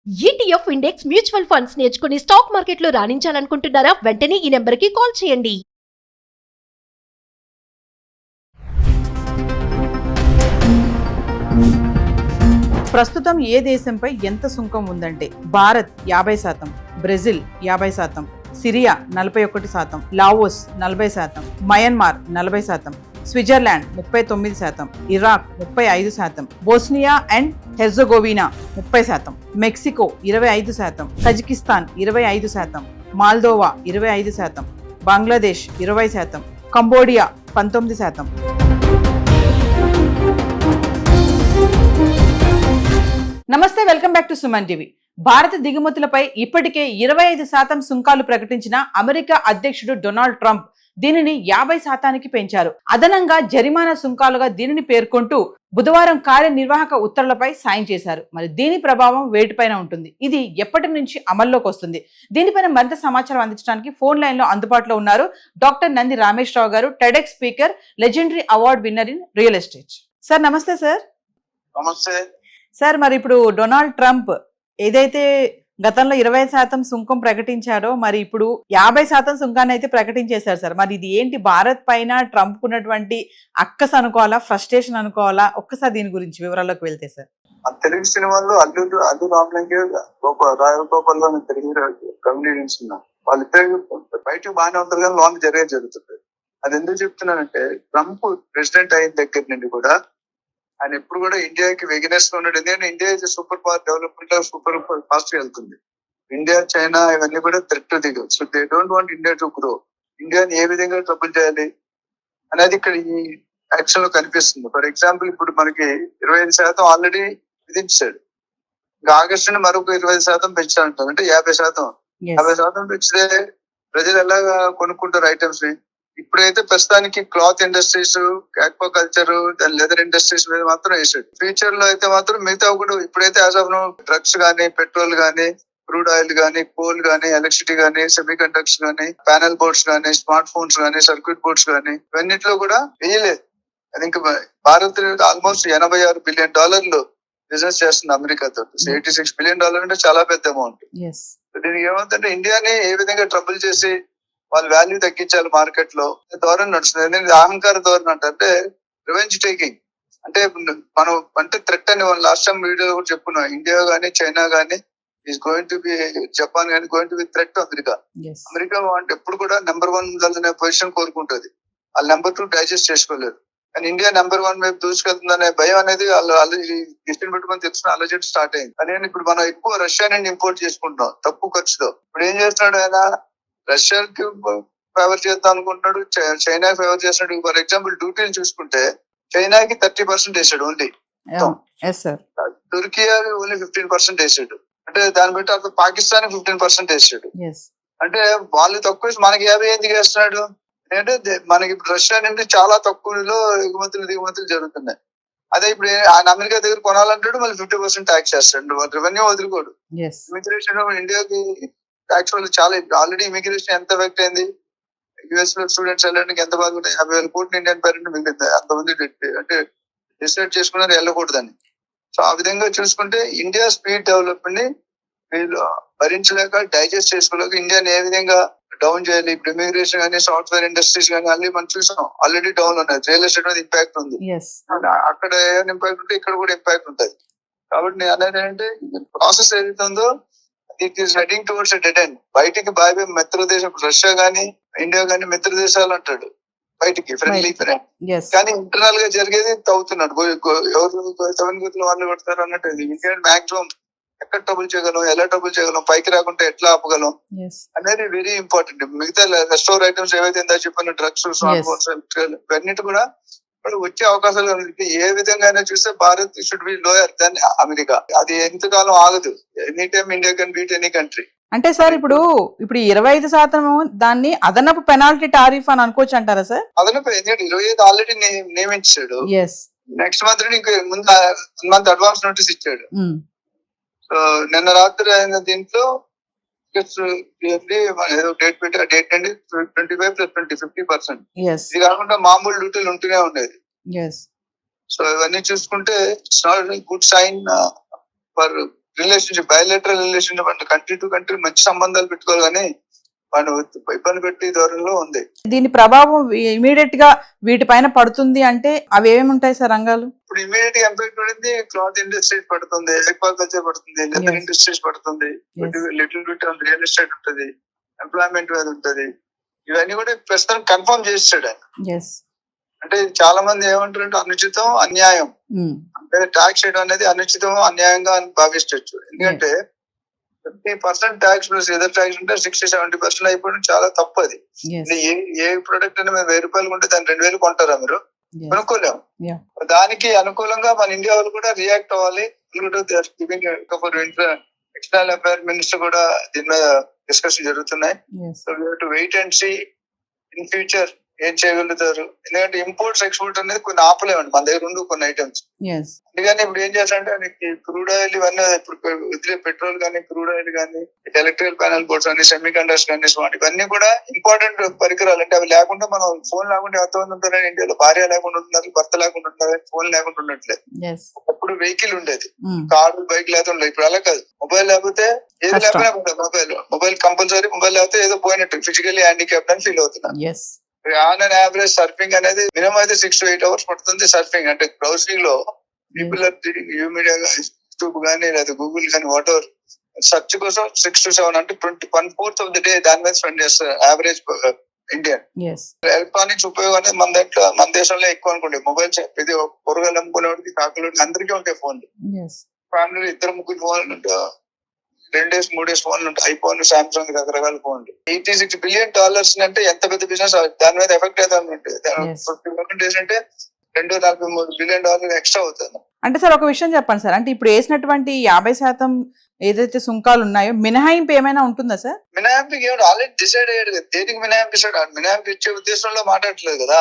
ETF index mutual funds నేర్చుకుని stock మార్కెట్లో రాణించాలనుకుంటున్నారా? వెంటనే ఈ నెంబర్కి కాల్ చేయండి. ప్రస్తుతం ఏ దేశంపై ఎంత సుంకం ఉందంటే Bharat 50%, Brazil 50%, Syria 41%, Laos 40%, Myanmar 40%, Switzerland 39%, Iraq 35%, Bosnia and హెర్జగోవినా 30%, Mexico 25%, Kazakhstan 25%, మాల్దోవా 25%, Bangladesh 20%, Cambodia 19%. నమస్తే, welcome back to Suman TV. భారత దిగుమతులపై ఇప్పటికే 25% సుంకాలు ప్రకటించిన అమెరికా అధ్యక్షుడు డొనాల్డ్ ట్రంప్ దీనిని 50%కి పెంచారు. అదనంగా జరిమానా సుంకాలుగా దీనిని పేర్కొంటూ బుధవారం కార్యనిర్వాహక ఉత్తర్వులపై సాయం చేశారు. మరి దీని ప్రభావం వేటిపైన ఉంటుంది, ఇది ఎప్పటి నుంచి అమల్లోకి వస్తుంది, దీనిపైన మరింత సమాచారం అందించడానికి ఫోన్ లైన్ లో అందుబాటులో ఉన్నారు డాక్టర్ నంది రామేశ్వరరావు గారు, TEDx speaker, legendary award winner in real estate. Sir నమస్తే. సార్ నమస్తే సార్, మరి ఇప్పుడు డొనాల్డ్ ట్రంప్ ఏదైతే గతంలో 20% సుంకం ప్రకటించారో మరి ఇప్పుడు 50% సుంకాన్ని అయితే ప్రకటించేశారు సార్. మరి ఇది ఏంటి, భారత్ పైన ట్రంప్ ఉన్నటువంటి అక్కస్ అనుకోవాలా, ఫ్రస్ట్రేషన్ అనుకోవాలా? ఒక్కసారి దీని గురించి వివరాల్లోకి వెళ్తే సార్. తెలుగు సినిమాల్లో అల్లు రామలింగే రాయగోపాల్ తెలుగు కమ్యూనిటీస్ ఉన్నారు. వాళ్ళిద్దరు బయటకు బాగానే ఉంటారు కానీ లోన్ జరుగుతుంది. అది ఎందుకు చెప్తున్నానంటే, ట్రంప్ ప్రెసిడెంట్ అయిన దగ్గర నుండి కూడా ఆయన ఎప్పుడు కూడా ఇండియాకి వెగినెస్ గా ఉన్నాడు. ఎందుకంటే India super power development super fast గా వెళ్తుంది. ఇండియా, చైనా ఇవన్నీ కూడా థ్రెట్ దిగు. So they don't want India to grow. ఇండియాని ఏ విధంగా ట్రబుల్ చేయాలి అనేది ఇక్కడ ఈ యాక్షన్ లో కనిపిస్తుంది. ఫర్ ఎగ్జాంపుల్, ఇప్పుడు మనకి 25% ఆల్రెడీ విధించాడు. ఇంకా ఆగస్టు నుండి మరొక 20% పెంచాలంటారు, అంటే 50%. 50% పెంచితే ప్రజలు ఎలాగా కొనుక్కుంటారు ఐటమ్స్ ని? ఇప్పుడైతే ప్రస్తుతానికి cloth industries, aquaculture, leather industries మీద మాత్రం వేసాడు. ఫ్యూచర్ లో అయితే మాత్రం మిగతా కూడా ఇప్పుడైతే యాజ్ ఆఫ్ నో డ్రగ్స్ గానీ, పెట్రోల్ గానీ, క్రూడ్ ఆయిల్ గానీ, కోల్ గానీ, ఎలక్ట్రిసిటీ గానీ, సెమీ కండక్టర్స్ గానీ, ప్యానల్ బోర్డ్స్ గానీ, స్మార్ట్ ఫోన్స్ గానీ, సర్క్యూట్ బోర్డ్స్ గానీ, ఇవన్నిట్లో కూడా వేయలేదు. అది ఇంకా భారత్ ఆల్మోస్ట్ $86 బిలియన్ బిజినెస్ చేస్తుంది అమెరికాతో. $86 బిలియన్ అంటే చాలా పెద్ద అమౌంట్. దీనికి ఏమవుతుందంటే, ఇండియాని ఏ విధంగా ట్రబుల్ చేసి వాళ్ళ వాల్యూ తగ్గించాలి మార్కెట్ లో ధోరణి నడుస్తుంది. అహంకార ధోరణి అంటే రివెంజ్ టేకింగ్. అంటే మనం అంటే థ్రెట్ అని లాస్ట్ టైం వీడియో కూడా చెప్పుకున్నాం. ఇండియా గానీ, చైనా గానీ is going to be, Japan గానీ going to be threat America. America అంటే ఎప్పుడు కూడా నెంబర్ 1 అనే పొజిషన్ కోరుకుంటుంది. వాళ్ళు నెంబర్ 2 డైజెస్ట్ చేసుకోలేరు. కానీ ఇండియా నెంబర్ 1 వైపు దూసుకెళ్తుందనే భయం అనేది వాళ్ళు డిస్టెన్స్ పెట్టుకొని తెలుసుకుని అలజడి స్టార్ట్ అయింది. కానీ ఇప్పుడు మనం ఎక్కువ రష్యా నుండి ఇంపోర్ట్ చేసుకుంటున్నాం తక్కువ ఖర్చుతో. ఇప్పుడు ఏం చేస్తున్నాడు ఆయన? రష్యాకి ఫేవర్ చేద్దాం అనుకుంటున్నాడు, చైనా ఫేవర్ చేస్తున్నాడు. ఫర్ ఎగ్జాంపుల్, డ్యూటీలు చూసుకుంటే చైనాకి 30% వేసాడు ఓన్లీ. తుర్కియా ఓన్లీ 15% వేసాడు. అంటే దాన్ని బట్టి అప్పుడు పాకిస్తాన్ 15% వేసాడు. అంటే వాళ్ళు తక్కువ, మనకి 50 ఎందుకు వేస్తున్నాడు? ఎందుకంటే మనకి ఇప్పుడు రష్యా నుండి చాలా తక్కువలో దిగుమతులు జరుగుతున్నాయి. అదే ఇప్పుడు ఆయన అమెరికా దగ్గర కొనాలంటాడు, మళ్ళీ 50% ట్యాక్స్ చేస్తాడు. రెవెన్యూ వదులుకోడు. ఇమిగ్రేషన్ ఇండియాకి ట్యాక్స్ వల్ల చాలా ఆల్రెడీ ఇమిగ్రేషన్ ఎంత ఎఫెక్ట్ అయింది. యుఎస్ లో స్టూడెంట్స్ వెళ్ళడానికి ఎంత బాగుంటాయి. 50,000 కోట్లు ఇండియన్ పేరెంట్ మిగిలింది. అంతమంది అంటే డిసైడ్ చేసుకున్నారు వెళ్ళకూడదని. సో ఆ విధంగా చూసుకుంటే ఇండియా స్పీడ్ డెవలప్మెంట్ ని వీళ్ళు భరించలేక, డైజెస్ట్ చేసుకోలేక ఇండియాని ఏ విధంగా డౌన్ చేయాలి. ఇప్పుడు ఇమిగ్రేషన్ కానీ, సాఫ్ట్వేర్ ఇండస్ట్రీస్ కానీ అన్ని మనం చూసాం ఆల్రెడీ డౌన్ ఉన్నాయి. రియల్ ఎస్టేట్ మీద ఇంపాక్ట్ ఉంది. అక్కడ ఏమైనా ఇంపాక్ట్ ఉంటే ఇక్కడ కూడా ఇంపాక్ట్ ఉంటుంది. కాబట్టి నేను అనేది ఏంటంటే, ప్రాసెస్ ఏదైతే ఉందో it is heading towards a dead end. బయటికి బాగా మిత్ర దేశం రష్యా గానీ, ఇండియా గానీ మిత్ర దేశాలు అంటాడు, బయటికి ఫ్రెండ్లీ ఫ్రెండ్. కానీ ఇంటర్నల్ గా జరిగేది తవ్వుతున్నాడు. ఎవరు తవన్గతులు వాళ్ళు కొడతారు అన్నట్టు. ఇండియా మాక్సిమం ఎక్కడ ట్రబుల్ చేయగలం, ఎలా ట్రబుల్ చేయగలం, పైకి రాకుంటే ఎట్లా ఆపగలం అనేది వెరీ ఇంపార్టెంట్. మిగతా రెస్టోర్ ఐటమ్స్ ఏవైతే ఇందా చెప్పిన డ్రగ్స్, స్మార్ట్ ఫోన్స్ ఇవన్నిటి కూడా వచ్చే అవకాశాలు ఏ విధంగా చూస్తే Bharat should be lower then America. అది ఎంతకాలం ఆగదు. Any time India can beat any country. అంటే సార్ ఇప్పుడు 25% దాన్ని అదనపు పెనాల్టీ టారిఫ్ అని అనుకోవచ్చు అంటారా సార్? అదనపు, ఎందుకంటే 25 ఆల్రెడీ నియమించాడు. నెక్స్ట్ మంత్ ఇంకో ముందు 1 month అడ్వాన్స్ నోటీస్ ఇచ్చాడు. సో నిన్న రాత్రి అయిన దీంట్లో ఏదో డేట్ పెట్టి, ఆ డేట్ అండి 25+20 50%. ఇది కాకుండా మామూలు డ్యూటీలు ఉంటూనే ఉండేది. సో ఇవన్నీ చూసుకుంటే it's not good sign for relationship, bilateral relationship అంటే కంట్రీ టు కంట్రీ మంచి సంబంధాలు పెట్టుకోవాలి, కానీ వాళ్ళు ఇబ్బంది పెట్టి ధోరణిలో ఉంది. దీని ప్రభావం ఇమీడియట్ గా వీటిపైన పడుతుంది అంటే అవి ఏమేమి ఉంటాయి సార్ రంగాలు? ఇప్పుడు ఇమీడియట్ గా ఎంపాక్ట్ పడింది, క్లాత్ ఇండస్ట్రీస్ పడుతుంది, అక్వాకల్చర్ పడుతుంది, లెదర్ ఇండస్ట్రీస్ పడుతుంది, little bit on real estate ఉంటుంది, ఎంప్లాయ్మెంట్ మీద ఉంటుంది. ఇవన్నీ కూడా ప్రస్తుతం కన్ఫర్మ్ చేస్తాడు ఆయన. అంటే చాలా మంది ఏమంటారంటే అనుచితం, అన్యాయం. అంటే ట్యాక్స్ చేయడం అనేది అనుచితం, అన్యాయంగా భావించవచ్చు. ఎందుకంటే 50% ట్యాక్స్ ప్లస్ ఎదర్ ట్యాక్స్ ఉంటే 60-70% అయిపోవడం చాలా తప్పు. అది ఏ ప్రొడక్ట్ అయినా 1000 రూపాయలు కొంటే దాన్ని 2000 కొంటారా మీరు? కొనుక్కోలేము. దానికి అనుకూలంగా మన ఇండియా వాళ్ళు కూడా రియాక్ట్ అవ్వాలి. ఎక్స్టర్నల్ అఫైర్ మినిస్టర్ కూడా దీని మీద డిస్కషన్ జరుగుతున్నాయి. So we have to wait and see in future ఏం చేయగలుగుతారు. ఎందుకంటే ఇంపోర్ట్స్ ఎక్స్పోర్ట్ అనేది కొన్ని ఆపలేమండి, మన దగ్గర ఉండు కొన్ని ఐటమ్స్. అందుకని ఇప్పుడు ఏం చేస్తారంటే క్రూడ్ ఆయిల్ ఇవన్నీ ఇప్పుడు వదిలే పెట్రోల్ కానీ, క్రూడ్ ఆయిల్ కానీ, ఎలక్ట్రికల్ ప్యానల్ బోర్డ్స్ కానీ, సెమీ కండక్టర్స్ కానీ, ఇవన్నీ కూడా ఇంపార్టెంట్ పరికరాలు. అంటే అవి లేకుండా మనం ఫోన్ లేకుండా ఎంతమంది ఉంటారని ఇండియాలో? భార్య లేకుండా ఉంటున్నారు, భర్త లేకుండా ఉంటున్నారు, ఫోన్ లేకుండా ఉండట్లేదు. అప్పుడు వెహికల్ ఉండేది, కారు బైక్ లేకుండా. ఇప్పుడు అలా కాదు, మొబైల్ లేకపోతే ఏది లేకపోయినా మొబైల్ కంపల్సరీ. మొబైల్ లేకపోతే ఏదో పోయినట్టు, ఫిజికల్లీ హ్యాండిక్యాప్డ్ అని ఫీల్ అవుతున్నారు. ఆన్ అండ్ యావరేజ్ సర్ఫింగ్ అనేది మినిమం అయితే 6 to 8 hours పడుతుంది. సర్ఫింగ్ అంటే బ్రౌజింగ్ లో people are you media YouTube కానీ లేదా గూగుల్ కానీ వాట్ ఎవర్ సెర్చ్ కోసం 6 to 7 అంటే 1/4 of the day దాని మీద స్పెండ్ చేస్తారు యావరేజ్ ఇండియన్. ఎలక్ట్రానిక్స్ ఉపయోగం అనేది మన దేశంలో ఎక్కువ అనుకోండి. మొబైల్స్ ఇది కూరగాయలు అమ్ముకునేవాడికి, కాకులకి అందరికీ ఉంటాయి ఫోన్లు. ఫ్యామిలీలో 2-3 ఫోన్లు ఉంటాయి, 2-3 ఫోన్లు ఉంటాయి, ఐఫోన్, సామ్సంగ్, రకరకాల ఫోన్లు. $86 billion అంటే ఎంత పెద్ద బిజినెస్. దాని మీద ఎఫెక్ట్ అవుతుంది. 50% అంటే $243 billion ఎక్స్ట్రా అవుతుంది. అంటే సార్ ఒక విషయం చెప్పండి సార్, అంటే ఇప్పుడు వేసినటువంటి 50% ఏదైతే సుంకాలు ఉన్నాయో మినహాయింపు ఏమైనా ఉంటుందా సార్? మినహాయింపుకి ఏమైనా ఆల్రెడీ డిసైడ్ అయ్యాడు కదా. దేనికి మినహాయింపు ఇస్తాడు? మినహాయింపు ఇచ్చే ఉద్దేశంలో మాట్లాడట్లేదు కదా.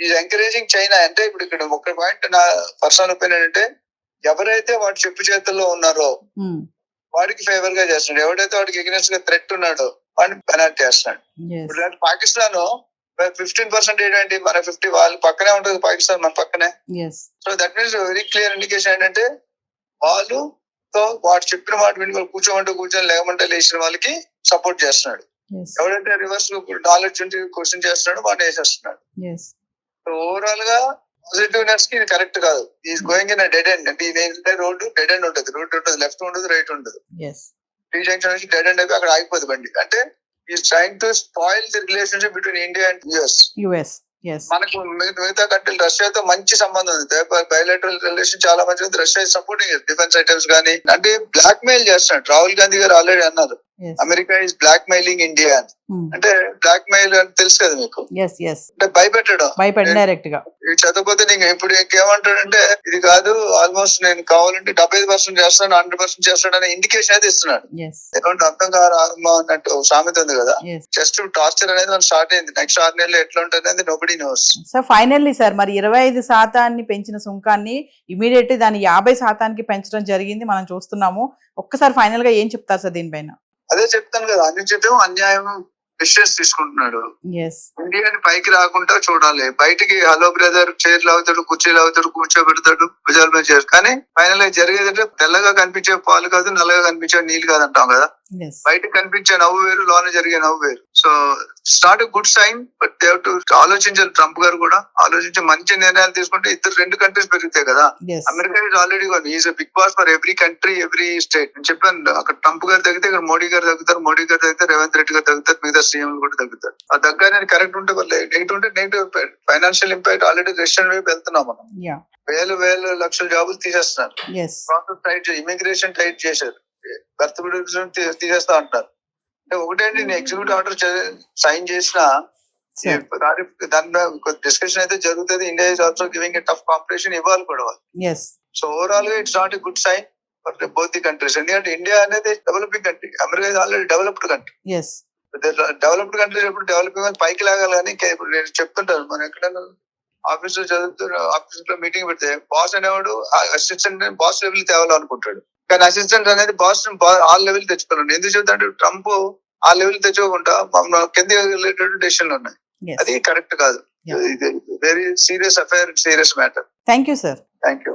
Is encouraging China. అంటే ఇప్పుడు ఇక్కడ ఒక పాయింట్ నా పర్సనల్ ఒపీనియన్ అంటే, ఎవరైతే వాడి చెప్పు చేతుల్లో ఉన్నారో వాడికి ఫేవర్ గా చేస్తున్నాడు, ఎవడైతే వాడికి ఎగ్నెస్ట్ గా థ్రెట్ ఉన్నాడో వాడిని పెనాల్టీ చేస్తున్నాడు. ఇప్పుడు పాకిస్తాన్ 15% ఏంటంటే మన 50 వాళ్ళ పక్కనే ఉంటుంది, పాకిస్తాన్ మన పక్కనే. So that means very clear indication ఏంటంటే వాళ్ళు వాడు చెప్పిన మాట విని కూర్చోమంటే కూర్చొని, లేకమంటే లేచిన వాళ్ళకి సపోర్ట్ చేస్తున్నాడు. ఎవడైతే రివర్స్ నాలెడ్జ్ ఉంటే క్వశ్చన్ చేస్తున్నాడు వాడిని వేసేస్తున్నాడు. సో ఓవరాల్ గా పాజిటివ్నెస్ కి ఇది కరెక్ట్ కాదు. Is going in dead end. అంటే ఇది రోడ్డు డెడ్ ఎండ్ ఉంటుంది, రోడ్ ఉంటుంది, లెఫ్ట్ ఉండదు, రైట్ ఉండదు. టీ జంక్షన్ నుంచి డెడ్ ఎండ్ అయిపోయి అక్కడ ఆగిపోతుంది బండి. అంటే is trying to spoil the relationship between India and US. మనకు మిగతా కంట్రీలు రష్యాతో మంచి సంబంధం ఉంది, బయోలెటరల్ రిలేషన్ చాలా మంచిది. రష్యా సపోర్టింగ్ డిఫెన్స్ ఐటమ్స్ కానీ. అంటే బ్లాక్ మెయిల్ చేస్తున్నాడు. రాహుల్ గాంధీ గారు ఆల్రెడీ అన్నారు America is blackmailing India అని. అంటే బ్లాక్ మెయిల్ అని తెలుసు కదా మీకు, అంటే భయపెట్టడం డైరెక్ట్ గా. ఇవి చదవకపోతే నీకు ఇప్పుడు ఇంకేమంటాడంటే ఇది కాదు, ఆల్మోస్ట్ నేను కావాలంటే 75% చేస్తాను, 100% చేస్తాడు అనే ఇండికేషన్ అయితే ఇస్తున్నాడు. ఎలాంటి అర్థం కాదు ఆరంభం అన్నట్టు సామెత ఉంది కదా. జస్ట్ టార్చర్ అనేది మనం స్టార్ట్ అయింది. నెక్స్ట్ 6 నెలలు ఎట్లా ఉంటుంది అనేది nobody nose. So finally sir, మరి 25% పెంచిన సుంకాన్ని ఇమీడియట్ దాన్ని 50% పెంచడం జరిగింది, మనం చూస్తున్నాము. ఒక్కసారి ఫైనల్ గా ఏం చెప్తారు సార్ దీనిపైన? అదే చెప్తాను కదా, అనుచితం, అన్యాయం డిసిషన్స్ తీసుకుంటున్నాడు. ఇండియాని పైకి రాకుండా చూడాలి. బయటికి హలో బ్రదర్ చైర్లు అవుతాడు, కుర్చీలు అవుతాడు, కూర్చోబెడతాడు, భుజాల మీద చేరు. కానీ ఫైనల్ గా జరిగేదంటే తెల్లగా కనిపించే పాలు కాదు, నల్లగా కనిపించే నీళ్ళు కాదు అంటాం కదా. బయటకు కనిపించే నవ్వు వేరు, లోన జరిగే నవ్వు వేరు. So it's not a good sign. But they have to ఆలోచించాలి. ట్రంప్ గారు కూడా ఆలోచించి మంచి నిర్ణయాలు తీసుకుంటే ఇద్దరు 2 కంట్రీస్ పెరుగుతాయి కదా. America is already is big boss for every country, every state. నేను చెప్పాను, అక్కడ ట్రంప్ గారు తగ్గితే ఇక్కడ మోడీ గారు తగ్గుతారు, మోడీ గారు తగ్గితే రేవంత్ రెడ్డి గారు తగ్గుతారు, మిగతా సీఎంలు కూడా తగ్గుతారు. ఆ దగ్గర కరెక్ట్ ఉంటే నెగిటివ్ ఉంటే negative. Financial impact already restaurant వైపు వెళ్తున్నాం మనం. వేలు లక్షల జాబులు తీసేస్తున్నారు. ప్రాసెస్ టైట్, ఇమిగ్రేషన్ టైట్ చేశారు, బర్త్ తీసేస్తా అంటారు. అంటే ఒకటేంటి, నేను ఎగ్జిక్యూటివ్ ఆర్డర్ సైన్ చేసిన దాని డిస్కషన్ అయితే జరుగుతుంది. India is also giving a tough competition, ఇవ్వాలి కూడా. సో ఓవరాల్ గా it's not a good sign for both the countries. ఎందుకంటే ఇండియా అనేది developing country, America is already developed country. Developed country ఎప్పుడు డెవలపింగ్ పైకి లాగాలి. కానీ ఇప్పుడు నేను చెప్తుంటాను, మనం ఎక్కడైనా ఆఫీస్ లో చదువుతున్న ఆఫీస్ లో మీటింగ్ పెడితే బాస్ అనేవాడు అసిస్టెంట్ బాస్ లెవెల్ తేవాలనుకుంటాడు. కానీ అసిస్టెంట్ అనేది బాస్ ఆ లెవెల్ తెచ్చుకోవాలి. ఎందుకు చెప్తాంటే ట్రంప్ ఆ లెవెల్ తెచ్చుకోకుండా కింద రిలేటెడ్ డెసిషన్లు ఉన్నాయి. అది కరెక్ట్ కాదు. Very serious affair, serious matter. Thank you sir. Thank you.